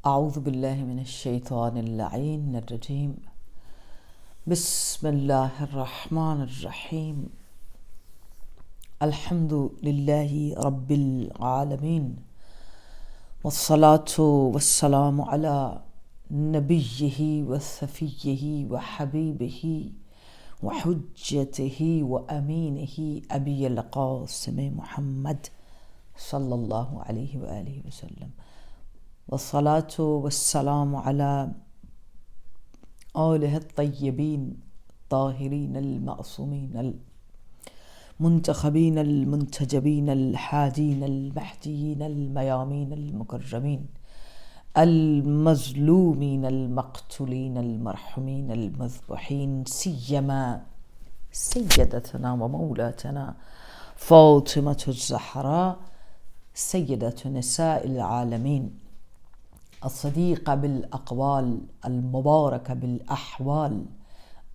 أعوذ بالله من الشيطان اللعين الرجيم. بسم الله الرحمن الرحيم. الحمد لله رب العالمين، والصلاة والسلام على نبيه وصفيه وحبيبه وحجته وأمينه أبي القاسم محمد صلى الله عليه وآله وسلم، والصلاة والسلام على آله الطيبين الطاهرين المعصومين المنتخبين المنتجبين الحادين المهديين الميامين المكرمين المظلومين المقتولين المرحومين المذبوحين، سيما سيدتنا ومولاتنا فاطمة الزهراء سيدة نساء العالمين، الصديقة بالأقوال، المباركة بالأحوال،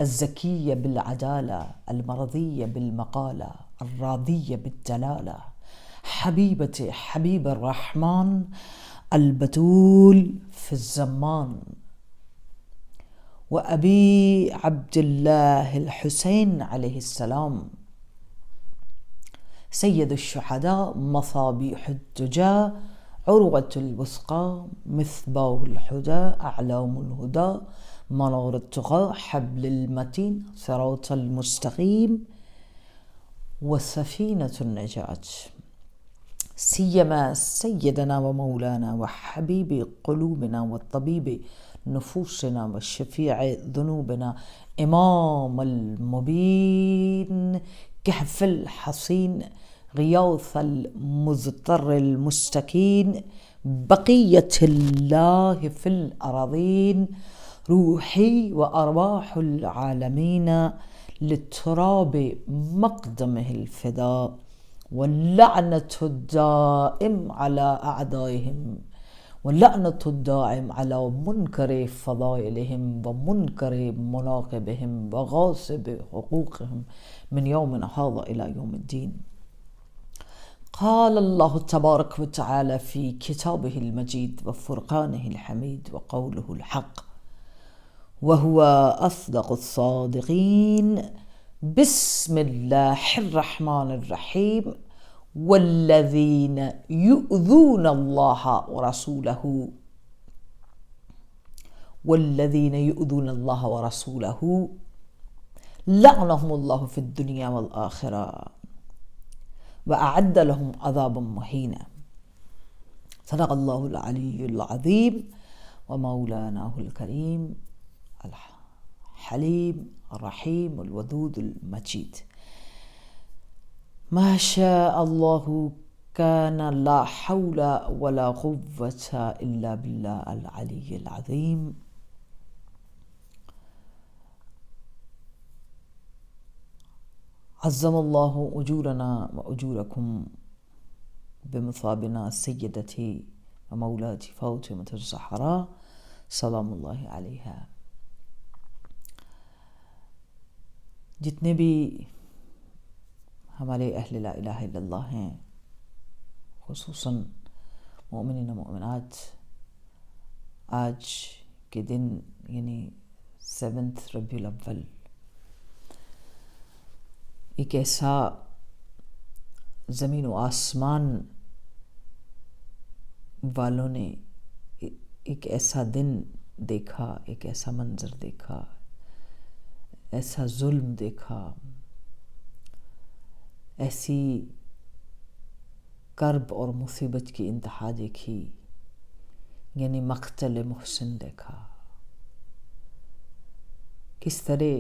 الزكية بالعدالة، المرضية بالمقالة، الراضية بالدلالة، حبيبة حبيب الرحمن، البتول في الزمان، وأبي عبد الله الحسين عليه السلام، سيد الشهداء، مصابيح الدجى، عروة الوثقى، مصباح الهدى، أعلام الهدى، منار التقى، حبل المتين، صراط المستقيم، وسفينة النجاة، سيما سيدنا ومولانا وحبيب قلوبنا والطبيب نفوسنا والشفيع ذنوبنا، إمام المبين، كهف الحصين، غياث المضطر المستكين، بقية الله في الأراضين، روحي وأرواح العالمين للتراب مقدمه الفداء، واللعنة الدائم على أعدائهم، واللعنة الدائم على منكر فضائلهم ومنكر مناقبهم وغاصب حقوقهم من يومنا هذا إلى يوم الدين. قال الله تبارك وتعالى في كتابه المجيد وفرقانه الحميد وقوله الحق، وهو أصدق الصادقين. بسم الله الرحمن الرحيم. والذين يؤذون الله ورسوله، والذين يؤذون الله ورسوله لعنهم الله في الدنيا والآخرة وأعد لهم عذابا مهينا. صدق الله العلي العظيم، ومولاناه الكريم الحليم الرحيم الودود المجيد. ما شاء الله كان، لا حول ولا قوة إلا بالله العلي العظيم. عظم الله أجورنا وأجوركم بمثابنا سيدتي ومولاتي فاطمة الزهراء سلام اللہ علیہا. جتنے بھی ہمارے اہل لا الہ الا اللہ ہیں، خصوصاً مومنین و مومنات، آج کے دن یعنی 7 ربیع الاول ایک ایسا زمین و آسمان والوں نے ایک ایسا دن دیکھا، ایک ایسا منظر دیکھا، ایسا ظلم دیکھا، ایسی کرب اور مصیبت کی انتہا دیکھی، یعنی مقتل محسن دیکھا. کس طرح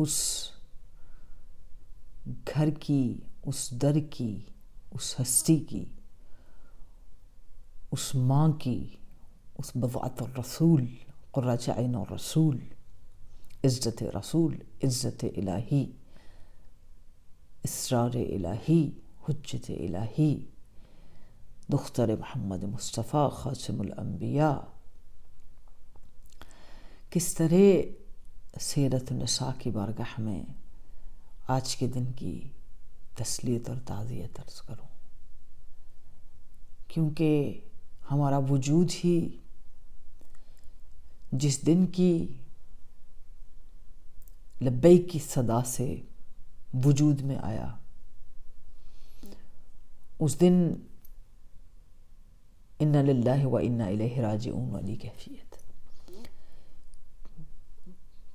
اس گھر کی، اس در کی، اس ہستی کی، اس ماں کی، اس بضعت الرسول، قرۃ عین الرسول، عزت رسول، عزت الہی، اسرار الہی، حجت الہی، دختر محمد مصطفیٰ خاتم الانبیاء، کس طرح سیرت النساء کی بارگاہ میں آج کے دن کی تسلیت اور تعزیت عرض کروں، کیونکہ ہمارا وجود ہی جس دن کی لبیک کی صدا سے وجود میں آیا، اس دن انا للہ و انا الیہ راجعون والی کیفیت،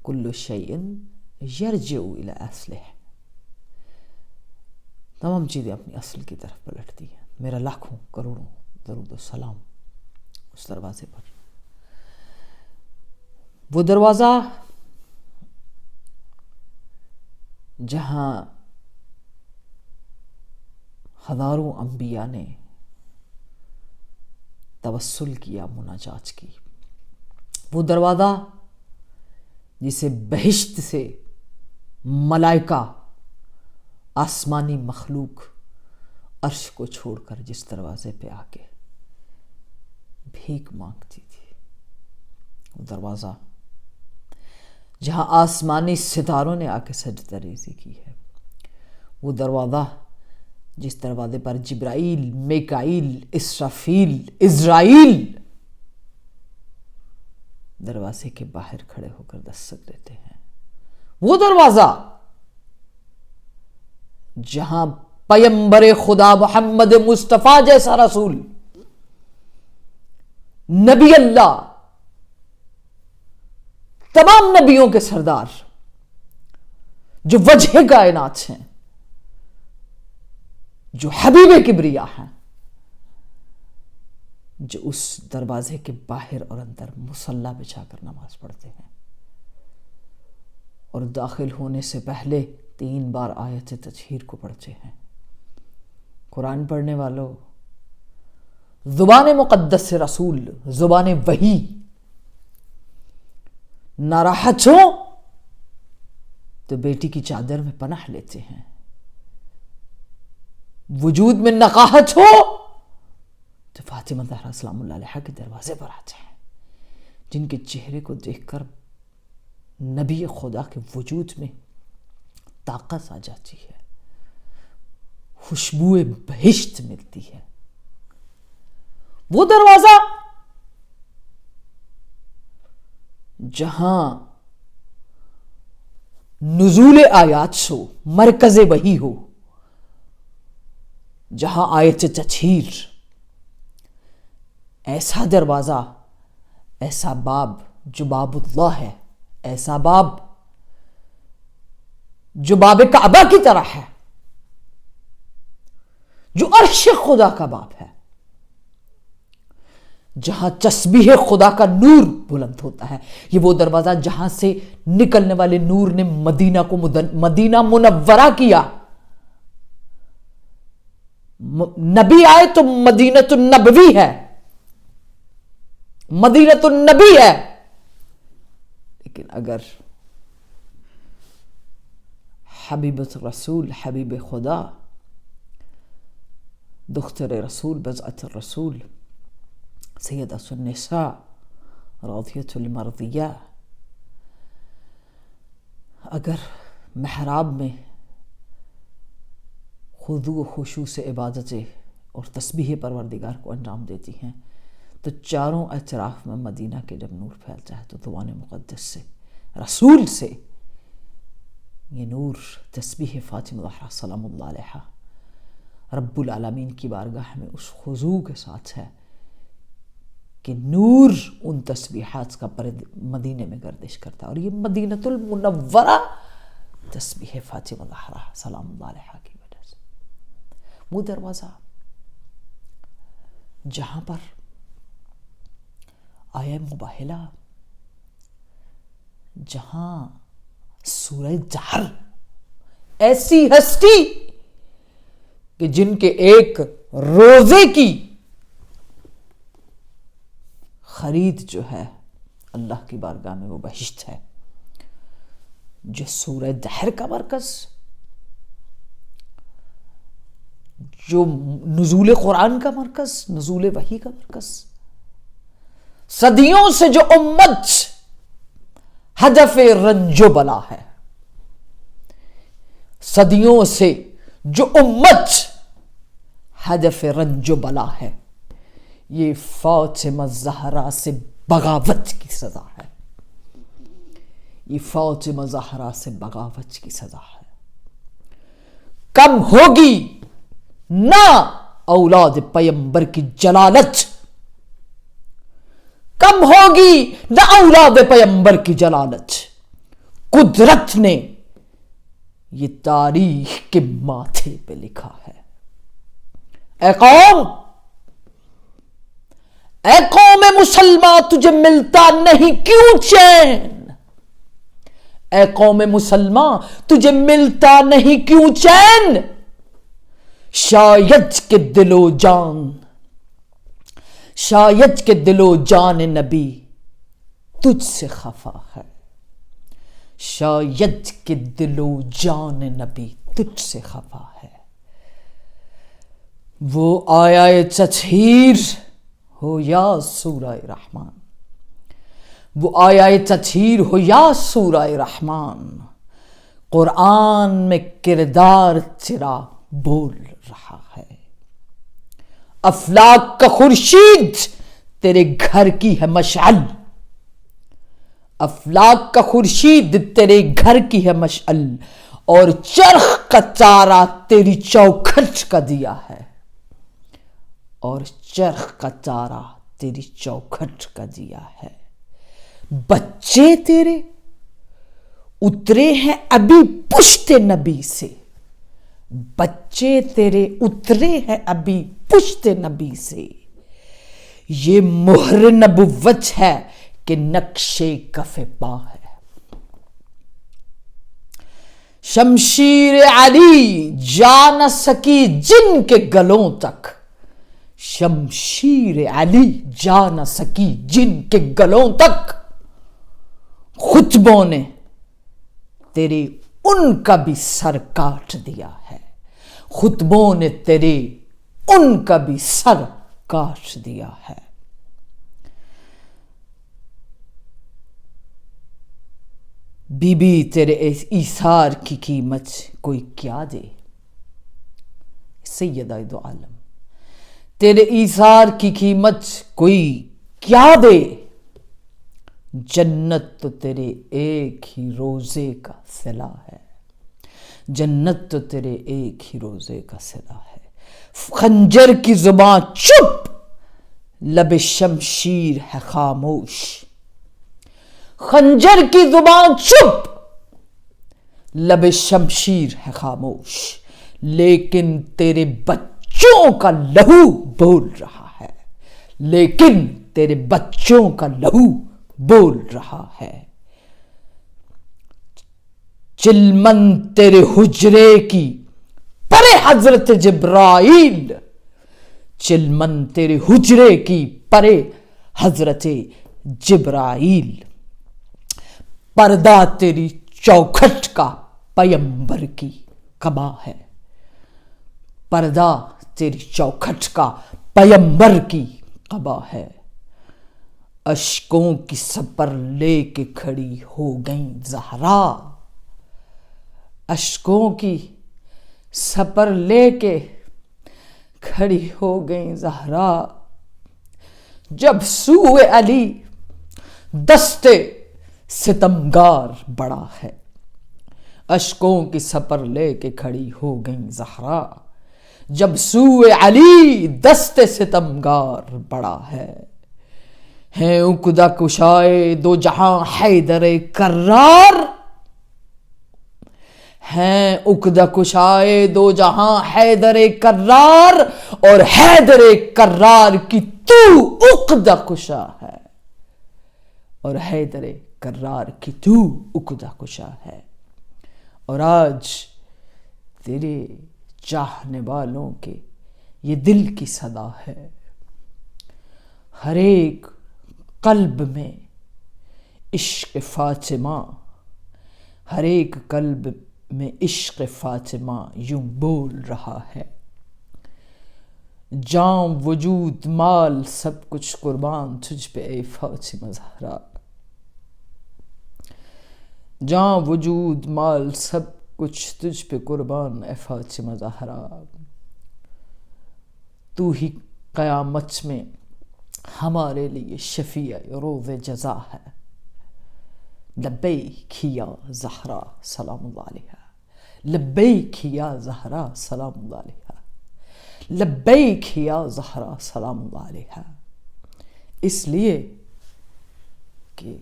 کل شیء یرجع الی اصلہ، تمام چیزیں اپنی اصل کی طرف پلٹتی ہیں۔ میرا لاکھوں کروڑوں درود و سلام اس دروازے پر، وہ دروازہ جہاں ہزاروں انبیاء نے توسل کیا، مناجات کی، وہ دروازہ جسے بہشت سے ملائکہ، آسمانی مخلوق عرش کو چھوڑ کر جس دروازے پہ آ کے بھیک مانگتی تھی، وہ دروازہ جہاں آسمانی ستاروں نے آ کے سجدہ ریزی کی ہے، وہ دروازہ جس دروازے پر جبرائیل، میکائیل، اسرافیل، عزرائیل دروازے کے باہر کھڑے ہو کر دستک دیتے ہیں، وہ دروازہ جہاں پیمبر خدا محمد مصطفیٰ جیسا رسول، نبی اللہ، تمام نبیوں کے سردار، جو وجہ کائنات ہیں، جو حبیب کبریا ہیں، جو اس دروازے کے باہر اور اندر مصلی بچھا کر نماز پڑھتے ہیں، اور داخل ہونے سے پہلے 3 بار آیت تطہیر کو پڑھتے ہیں۔ قرآن پڑھنے والوں، زبان مقدس سے رسول، زبان وحی ناراحت ہو تو بیٹی کی چادر میں پناہ لیتے ہیں، وجود میں نقاہت ہو تو فاطمہ زہرا سلام اللہ علیہا کے دروازے پر آتے ہیں، جن کے چہرے کو دیکھ کر نبی خدا کے وجود میں طاقت آ جاتی ہے، خوشبو بہشت ملتی ہے۔ وہ دروازہ جہاں نزول آیات ہو، مرکز وحی ہو، جہاں آیت تطہیر، ایسا دروازہ، ایسا باب جو باب اللہ ہے، ایسا باب جو باب کعبہ کی طرح ہے، جو عرش خدا کا باب ہے، جہاں تسبیح خدا کا نور بلند ہوتا ہے۔ یہ وہ دروازہ جہاں سے نکلنے والے نور نے مدینہ کو مدینہ منورہ کیا۔ نبی آئے تو مدینۃ النبوی ہے، مدینۃ النبی ہے، لیکن اگر حبیبۃ رسول، حبیب خدا، دختر رسول، بضعۃ الرسول، سیدہ النساء، راضیۃ المرضیہ، اگر محراب میں خضوع و خشوع سے عبادتیں اور تسبیح پروردگار کو انجام دیتی ہیں تو چاروں اطراف میں مدینہ کے جب نور پھیلتا ہے تو زبان مقدس سے، رسول سے، یہ نور تسبیح فاطمہ زہرا سلام اللہ علیہا رب العالمین کی بارگاہ میں اس خضوع کے ساتھ ہے کہ نور ان تسبیحات کا مدینے میں گردش کرتا ہے، اور یہ مدینۃ المنورہ تسبیح فاطمہ زہرا سلام اللہ علیہا کی وجہ سے۔ وہ دروازہ جہاں پر آیہ مباہلہ، جہاں سورہ دہر، ایسی ہستی کہ جن کے ایک روزے کی خرید جو ہے اللہ کی بارگاہ میں وہ بہشت ہے، جو سورہ دہر کا مرکز، جو نزول قرآن کا مرکز، نزول وحی کا مرکز، صدیوں سے جو امت ہدف رنج و بلا ہے، صدیوں سے جو امت ہدف رنج و بلا ہے، یہ فاطمہ زہرا سے بغاوت کی سزا ہے، یہ فاطمہ زہرا سے بغاوت کی سزا ہے۔ کم ہوگی نہ اولاد پیغمبر کی جلالت، کم ہوگی نہ اولاد پیغمبر کی جلالت، قدرت نے یہ تاریخ کے ماتھے پہ لکھا ہے۔ اے قوم مسلمہ تجھے ملتا نہیں کیوں چین، اے قوم مسلمہ تجھے ملتا نہیں کیوں چین، شاید کہ دل و جان نبی تجھ سے خفا ہے، شاید کہ دل و جان نبی تجھ سے خفا ہے۔ وہ آیا تطہیر ہو یا سورہ رحمان، وہ آیا تطہیر ہو یا سورہ رحمان، قرآن میں کردار تیرا بول رہا ہے۔ افلاک کا خورشید تیرے گھر کی ہے مشعل، افلاک کا خورشید تیرے گھر کی ہے مشعل، اور چرخ کا تارا تیری چوکھٹ کا دیا ہے، اور چرخ کا تارا تیری چوکھٹ کا دیا ہے۔ بچے تیرے اترے ہیں ابھی پشت نبی سے، بچے تیرے اترے ہیں ابھی پشت نبی سے، یہ مہر نبوت ہے کہ نقش کف پا ہے۔ شمشیر علی جا نہ سکی جن کے گلوں تک، شمشیر علی جا نہ سکی جن کے گلوں تک، خطبوں نے تیرے ان کا بھی سر کاٹ دیا ہے، خطبوں نے تیرے ان کا بھی سر کاٹ دیا ہے۔ بی بی تیرے ایثار کی قیمت کوئی کیا دے، سیدہ دو عالم تیرے ایثار کی قیمت کوئی کیا دے، جنت تو تیرے ایک ہی روزے کا صلہ ہے، جنت تو تیرے ایک ہی روزے کا صلہ ہے۔ خنجر کی زباں چپ، لب شمشیر ہے خاموش، خنجر کی زباں چپ، لب شمشیر ہے خاموش، لیکن تیرے بچوں کا لہو بول رہا ہے، لیکن تیرے بچوں کا لہو بول رہا ہے۔ چلمن تیرے حجرے کی پرے حضرت جبرائیل، چلمن تیرے حجرے کی پرے حضرت جبرائیل، پردہ تیری چوکھٹ کا پیغمبر کی قبا ہے، پردہ تیری چوکھٹ کا پیغمبر کی قبا ہے۔ اشکوں کی سپر لے کے کھڑی ہو گئیں زہرا، اشکوں کی سپر لے کے کھڑی ہو گئیں زہرا، جب سوئے علی دست ستمگار بڑا ہے، اشکوں کی سپر لے کے کھڑی ہو گئیں زہرا، جب سوئے علی دست ستمگار بڑا ہے۔ ہیں عقدہ کشائے دو جہاں حیدر کرار، ہیں عقدہ کشائے دو جہاں حیدر کرار، اور حیدر کرار کی تو عقدہ کشا ہے، اور حیدر کرار کی تو عقدہ کشا ہے۔ اور آج تیرے چاہنے والوں کے یہ دل کی صدا ہے، ہر ایک قلب میں عشق فاطمہ، ہر ایک قلب میں عشق فاطمہ یوں بول رہا ہے۔ جان وجود مال سب کچھ قربان تجھ پہ اے فاطمہ زہرا، جان وجود مال سب کچھ تجھ پہ قربان اے فاطمہ زہرا، تو ہی قیامت میں ہمارے لیے شفیع روز جزا ہے. لبیک یا زہرا سلام اللہ علیہا، لبیک یا زہرا سلام اللہ علیہا، لبیک یا زہرا سلام اللہ علیہا. اس لیے کہ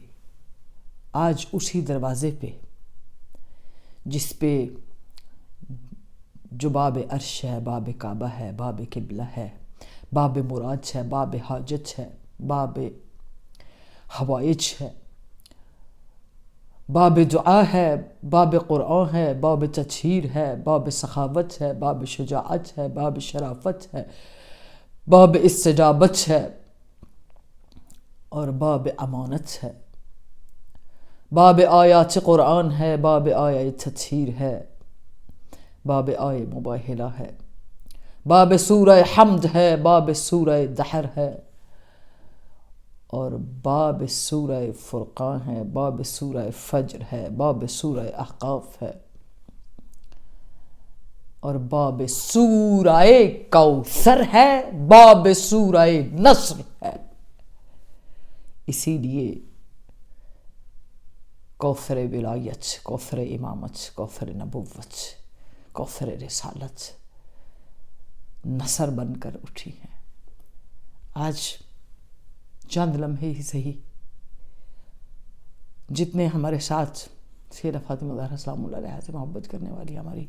آج اسی دروازے پہ جس پہ جو باب عرش ہے، باب کعبہ ہے، باب قبلہ ہے، باب مراد ہے، باب حاجت ہے، باب حوائج ہے، باب دعا ہے، باب قرآن ہے، باب تطہیر ہے، باب سخاوت ہے، باب شجاعت ہے، باب شرافت ہے، باب استجابت ہے اور باب امانت ہے، باب آیات قرآن ہے، باب آیات تطہیر ہے، باب آیے مباہلہ ہے، باب سورہ حمد ہے، باب سورہ دحر ہے اور باب سورہ فرقان ہے، باب سورہ فجر ہے، باب سورہ احقاف ہے اور باب سورہ کوثر ہے، باب سورہ نصر ہے. اسی لیے کوثر ولایت، کوثر امامت، کوثر نبوت، کوثر رسالت نصر بن کر اٹھی ہیں. آج چند لمحے ہی صحیح جتنے ہمارے ساتھ سیدہ فاطمہ زہرا سلام اللہ علیہا سے محبت کرنے والی ہماری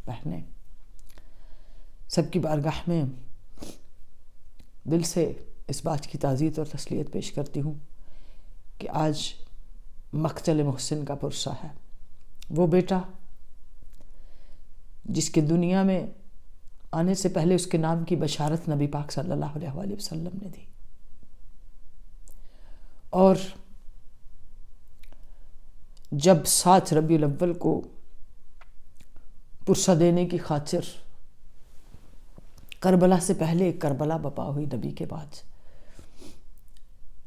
بہنیں، سب کی بارگاہ میں دل سے اس بات کی تعزیت اور تسلیت پیش کرتی ہوں کہ آج مقتل محسن کا پرسہ ہے. وہ بیٹا جس کے دنیا میں آنے سے پہلے اس کے نام کی بشارت نبی پاک صلی اللہ علیہ وآلہ وسلم نے دی، اور جب 7 ربیع الاول کو پرسہ دینے کی خاطر کربلا سے پہلے کربلا بپا ہوئی نبی کے بعد،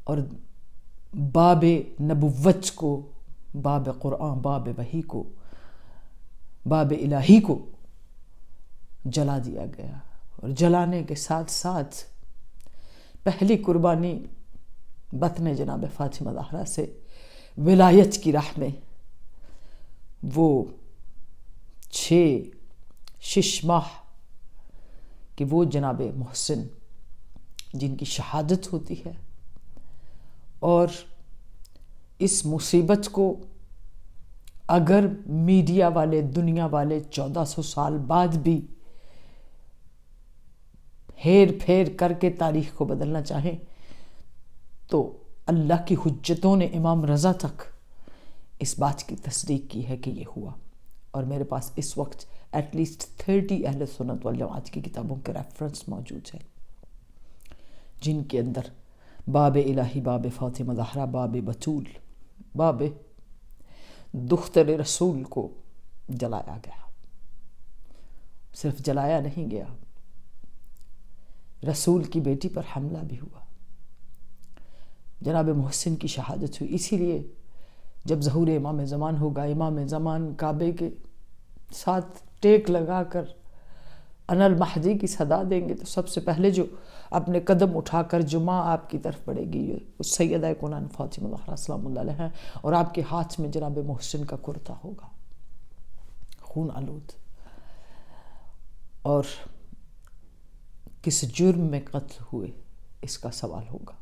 اور باب نبوت کو، باب قرآن، باب وحی کو، باب الہی کو جلا دیا گیا، اور جلانے کے ساتھ ساتھ پہلی قربانی بطن جناب فاطمہ زہرا سے ولایت کی راہ میں وہ 6 ماہ کہ وہ جناب محسن جن کی شہادت ہوتی ہے، اور اس مصیبت کو اگر میڈیا والے، دنیا والے 1400 سال بعد بھی ہیر پھیر کر کے تاریخ کو بدلنا چاہیں تو اللہ کی حجتوں نے امام رضا تک اس بات کی تصدیق کی ہے کہ یہ ہوا. اور میرے پاس اس وقت ایٹ لیسٹ 30 اہل سنت والجماعت کی کتابوں کے ریفرنس موجود ہیں جن کے اندر باب الہی، باب فاطمہ زہرا، باب بطول، باب دختر رسول کو جلایا گیا. صرف جلایا نہیں گیا، رسول کی بیٹی پر حملہ بھی ہوا، جناب محسن کی شہادت ہوئی. اسی لیے جب ظہور امام زمان ہوگا، امام زمان کعبے کے ساتھ ٹیک لگا کر انا المہدی کی صدا دیں گے تو سب سے پہلے جو اپنے قدم اٹھا کر جو ماں آپ کی طرف پڑے گی وہ سیدہ کونان فاطمہ زہرا سلام اللہ علیہا، اور آپ کے ہاتھ میں جناب محسن کا کرتا ہوگا خون آلود. اور کس جرم میں قتل ہوئے اس کا سوال ہوگا.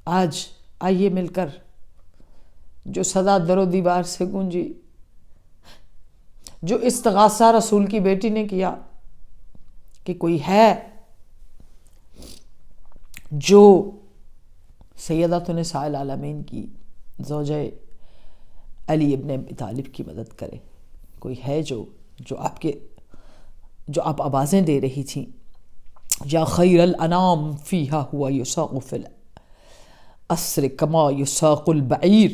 آج آئیے مل کر جو صدا در و دیوار سے گونجی، جو استغاثہ رسول کی بیٹی نے کیا کہ کوئی ہے جو سیدہ نساء العالمین کی زوجہ علی ابن ابی طالب کی مدد کرے، کوئی ہے جو آپ آوازیں دے رہی تھیں، یا خیر الانام فیہا ہوا یساق فی الاسر کما یساق البعیر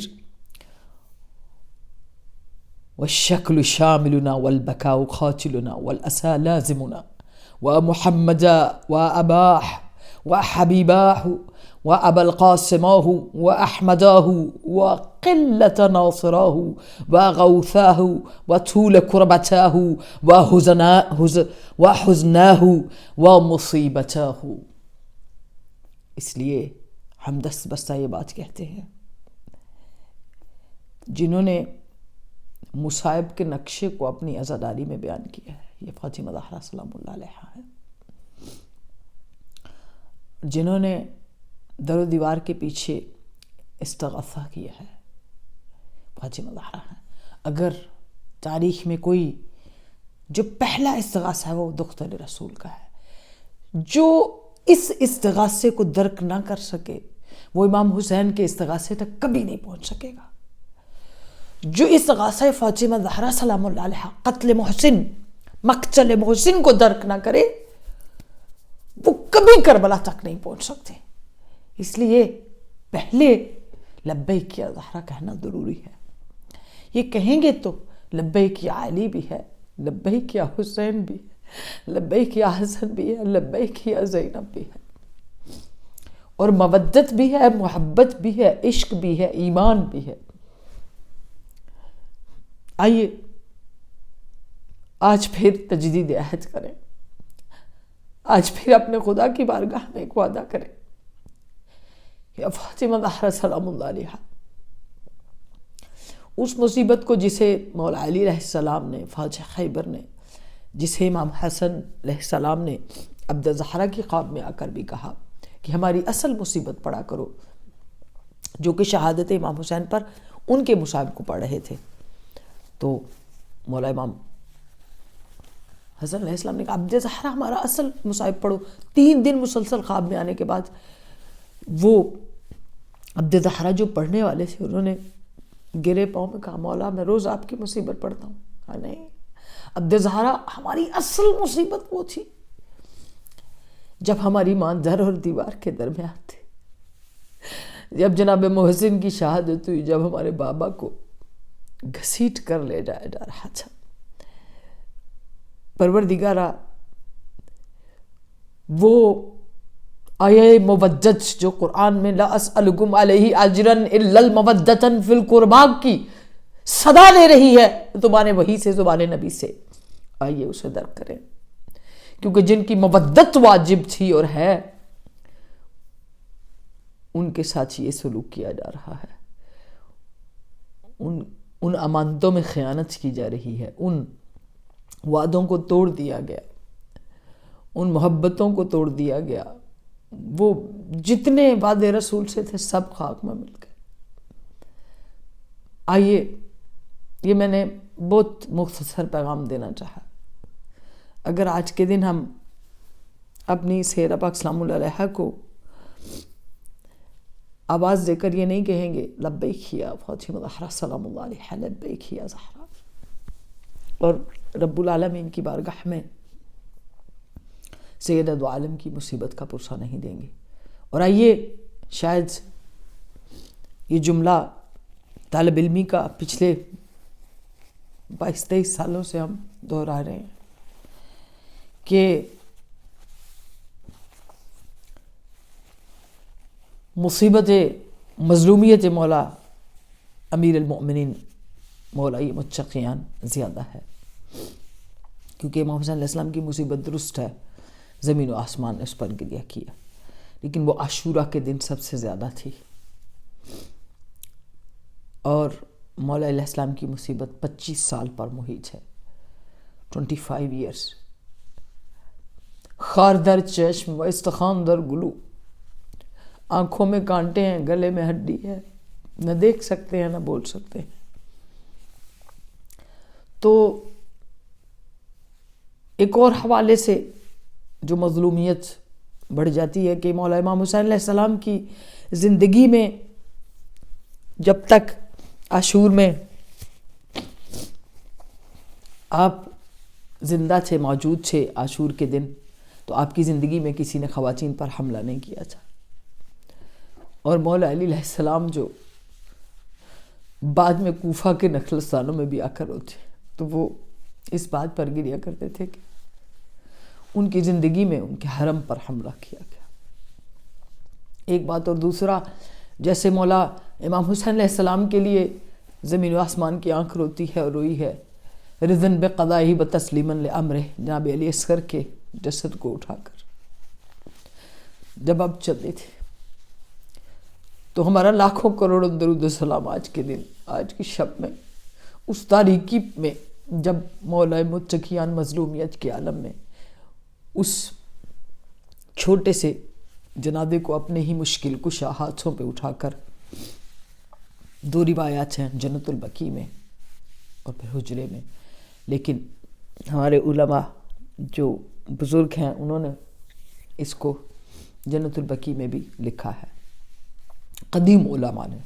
والشکل شاملنا والبکاء قاتلنا والأسى لازمنا ومحمدا وأباح وحبيباه وأبا القاسماه وأحمداه وقلة ناصراه وغوثاه وطول كربتاه وحزناه ومصيبتاه. اس لیے ہم دست بستہ یہ بات کہتے ہیں، جنہوں نے مصائب کے نقشے کو اپنی عزاداری میں بیان کیا ہے یہ فاطمہ زہرا سلام اللہ علیہا ہے، جنہوں نے در و دیوار کے پیچھے استغاثہ کیا ہے فاطمہ زہرا ہے۔ اگر تاریخ میں کوئی جو پہلا استغاثہ ہے وہ دختر رسول کا ہے، جو اس استغاثے کو درک نہ کر سکے وہ امام حسین کے استغاثے تک کبھی نہیں پہنچ سکے گا۔ جو استغاثہ فاطمہ زہرا سلام اللہ علیہا قتل محسن، مقتل محسن کو درک نہ کرے وہ کبھی کربلا تک نہیں پہنچ سکتے۔ اس لیے پہلے لبیک یا زہرا کہنا ضروری ہے۔ یہ کہیں گے تو لبیک یا علی بھی ہے، لبیک یا حسین بھی ہے، لبیک یا حسن بھی ہے، لبیک یا زینب بھی ہے، اور مودت بھی ہے، محبت بھی ہے، عشق بھی ہے، ایمان بھی ہے۔ آئیے آج پھر تجدید عہد کریں، آج پھر اپنے خدا کی بارگاہ میں ایک وعدہ کریں کہ فاطمہ زہرا سلام اللہ علیہا اس مصیبت کو جسے مولا علی علیہ السلام نے، فاتح خیبر نے، جسے امام حسن علیہ السلام نے عبد زہرا کی خواب میں آ کر بھی کہا کہ ہماری اصل مصیبت پڑھا کرو، جو کہ شہادت امام حسین پر ان کے مصائب کو پڑھ رہے تھے، تو مولا امام حسن علیہ السلام نے کہا عبد زہرا ہمارا اصل مصائب پڑھو۔ 3 دن مسلسل خواب میں آنے کے بعد وہ عبد زہرا جو پڑھنے والے تھے انہوں نے گرے پاؤں میں کہا مولا میں روز آپ کی مصیبت پڑھتا ہوں۔ کہا نہیں، عبد زہرا ہماری اصل مصیبت وہ تھی جب ہماری ماں در اور دیوار کے درمیان تھی، جب جناب محسن کی شہادت ہوئی، جب ہمارے بابا کو گھسیٹ کر لے جایا جا رہا تھا۔ پروردگارا وہ آیہ مودت جو قرآن میں لا اسألکم علیہ اجرا الا المودۃ فی القربا کی صدا لے رہی ہے زبان وحی سے، زبان نبی سے، آئیے اسے درک کریں، کیونکہ جن کی مودت واجب تھی اور ہے ان کے ساتھ یہ سلوک کیا جا رہا ہے، ان امانتوں میں خیانت کی جا رہی ہے، ان وعدوں کو توڑ دیا گیا، ان محبتوں کو توڑ دیا گیا، وہ جتنے وعدے رسول سے تھے سب خاک میں مل گئے۔ آئیے یہ میں نے بہت مختصر پیغام دینا چاہا۔ اگر آج کے دن ہم اپنی سیرہ پاک سلام اللہ علیہا کو آواز دے کر یہ نہیں کہیں گے لبیک یا فاطمہ زہرا سلام اللہ علیہا، لبیک یا زہرا، اور رب العالمین کی بارگاہ میں سید دو عالم کی مصیبت کا پرسہ نہیں دیں گے۔ اور آئیے شاید یہ جملہ طالب علمی کا پچھلے 22-23 سالوں سے ہم دہرا رہے ہیں کہ مصیبت مظلومیت مولا امیر المؤمنین مولا متقیان زیادہ ہے، کیونکہ امام حسین علیہ السلام کی مصیبت درست ہے، زمین و آسمان نے اس پر گریہ کیا، لیکن وہ عاشورہ کے دن سب سے زیادہ تھی، اور مولا علیہ السلام کی مصیبت 25 سال پر محیط ہے، 25 ایئرس۔ خار در چشم و استخوان در گلو، آنکھوں میں کانٹے ہیں، گلے میں ہڈی ہے، نہ دیکھ سکتے ہیں نہ بول سکتے ہیں۔ تو ایک اور حوالے سے جو مظلومیت بڑھ جاتی ہے کہ مولا امام حسین علیہ السلام کی زندگی میں جب تک عاشور میں آپ زندہ تھے، موجود تھے عاشور کے دن، تو آپ کی زندگی میں کسی نے خواتین پر حملہ نہیں کیا تھا، اور مولا علی علیہ السلام جو بعد میں کوفہ کے نخلستانوں میں بھی آ کر ہوتے تو وہ اس بات پر گریہ کرتے تھے کہ ان کی زندگی میں ان کے حرم پر حملہ کیا گیا۔ ایک بات، اور دوسرا جیسے مولا امام حسین علیہ السلام کے لیے زمین و آسمان کی آنکھ روتی ہے اور روئی ہے، رضن بقضائہ و تسلیما لامرہ، جناب علی اصغر کے جسد کو اٹھا کر جب آپ چلتے تھے تو ہمارا لاکھوں کروڑوں درود و سلام آج کے دن، آج کی شب میں، اس تاریکی میں جب مولا متقیان مظلومیت کے عالم میں اس چھوٹے سے جنازے کو اپنے ہی مشکل کشا ہاتھوں پہ اٹھا کر، دو روایات ہیں جنت البقیع میں اور پھر حجرے میں، لیکن ہمارے علماء جو بزرگ ہیں انہوں نے اس کو جنت البقیع میں بھی لکھا ہے، قدیم علماء نے،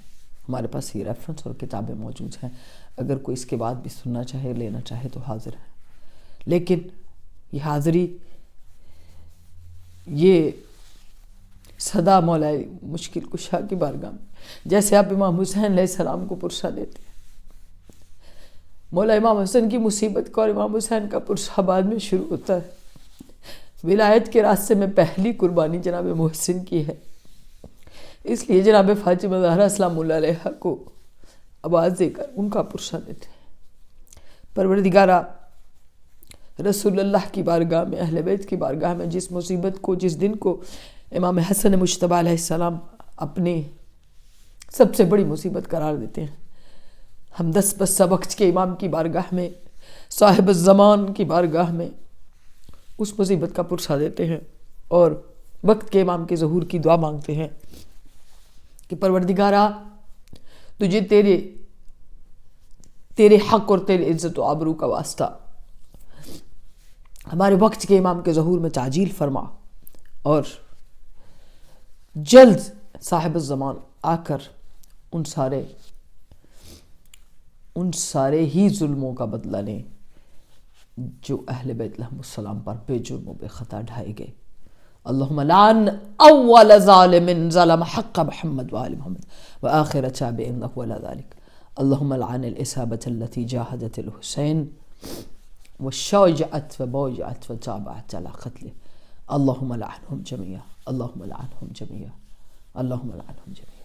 ہمارے پاس یہ ریفرنس اور کتابیں موجود ہیں، اگر کوئی اس کے بعد بھی سننا چاہے لینا چاہے تو حاضر ہے۔ لیکن یہ حاضری، یہ صدا مولا مشکل کشا کی بارگاہ میں، جیسے آپ امام حسین علیہ السلام کو پرسہ دیتے ہیں، مولا امام حسن کی مصیبت کا اور امام حسین کا پرسہ بعد میں شروع ہوتا ہے۔ ولایت کے راستے میں پہلی قربانی جناب محسن کی ہے، اس لیے جناب فاطمہ زہرا سلام اللہ علیہا کو آواز دے کر ان کا پرسہ دیتے ہیں۔ پروردگارہ، رسول اللہ کی بارگاہ میں، اہل بیت کی بارگاہ میں جس مصیبت کو، جس دن کو امام حسن مجتبیٰ علیہ السلام اپنی سب سے بڑی مصیبت قرار دیتے ہیں، ہم 10 بسہ وقت کے امام کی بارگاہ میں، صاحب الزمان کی بارگاہ میں اس مصیبت کا پرسہ دیتے ہیں اور وقت کے امام کے ظہور کی دعا مانگتے ہیں کہ پروردگارہ، تجھے تیرے حق اور تیرے عزت و آبرو کا واسطہ ہمارے وقت کے امام کے ظہور میں تعجیل فرما، اور جلد صاحب الزمان آ کر ان سارے ہی ظلموں کا بدلہ لیں جو اہل بیت علیہم السلام پر بے جرم و بے خطا ڈھائے گئے۔ اللہم لعن اول ظالم ظلم حق محمد وآل محمد وآخر تابع انہ ولا ذلك۔ اللہم لعن الإصابة التي جاہدت الحسین وشاجعت وبوجعت وتابعت على قتله۔ اللہم لعنہم جميعا، اللہم لعنہم جميعا، اللہم لعنہم جميعا۔